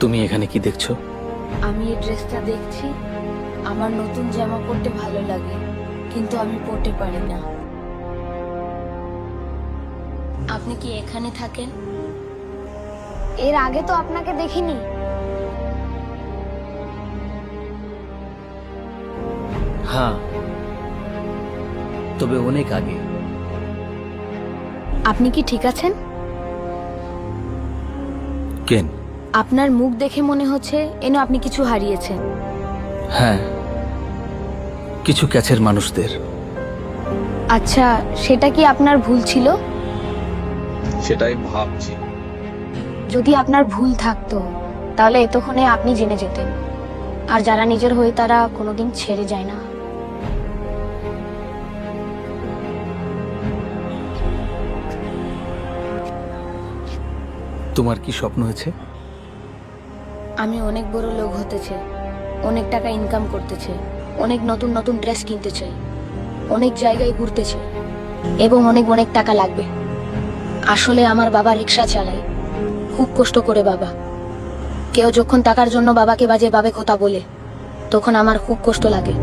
তুমি এখানে কি দেখছো? আমি এই ড্রেসটা দেখছি, আমার নতুন জামা পরতে ভালো লাগে, কিন্তু আমি পরতে পারি না। আপনি কি এখানে থাকেন? এর আগে তো আপনাকে দেখিনি। হ্যাঁ, তবে অনেক আগে। আপনি কি ঠিক আছেন? কেন? আপনার মুখ দেখে মনে হচ্ছে এনো আপনি কিছু হারিয়েছেন। হ্যাঁ, কিছু ক্যাচের মানুষদের। আচ্ছা, সেটা কি আপনার ভুল ছিল? সেটাই ভাবছি। যদি আপনার ভুল থাকতো তাহলে এতক্ষণে আপনি জেনে যেতেন। আর যারা নিজের হয়ে তারা কোনোদিন ছেড়ে যায় না। তোমার কি স্বপ্ন হয়েছে? আমি অনেক বড় লোক হতে চাই, অনেক টাকা ইনকাম করতে চাই, অনেক নতুন নতুন ড্রেস কিনতে চাই, অনেক জায়গায় ঘুরতে চাই, এবং অনেক অনেক টাকা লাগবে। আসলে আমার বাবা রিক্সা চালায়, খুব কষ্ট করে বাবা। কেউ যখন টাকার জন্য বাবাকে বাজে ভাবে কথা বলে, তখন আমার খুব কষ্ট লাগে।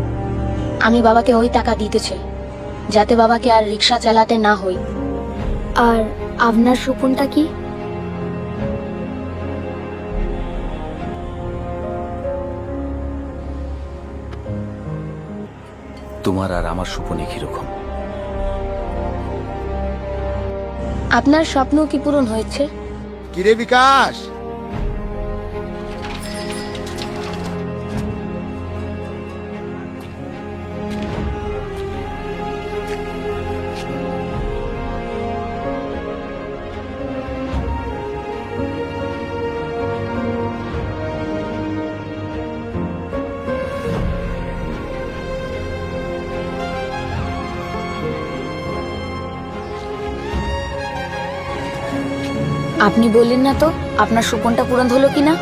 আমি বাবাকে ওই টাকা দিতে চাই, যাতে বাবাকে আর রিক্সা চালাতে না হয়। আর আপনার স্বপ্নটা কি? তোমার আর আমার স্বপ্ন একই রকম। আপনার স্বপ্ন কি পূরণ হয়েছে? কিরে বিকাশ, আপনি বললেন না তো আপনার স্বপ্নটা পূরণ হলো কিনা?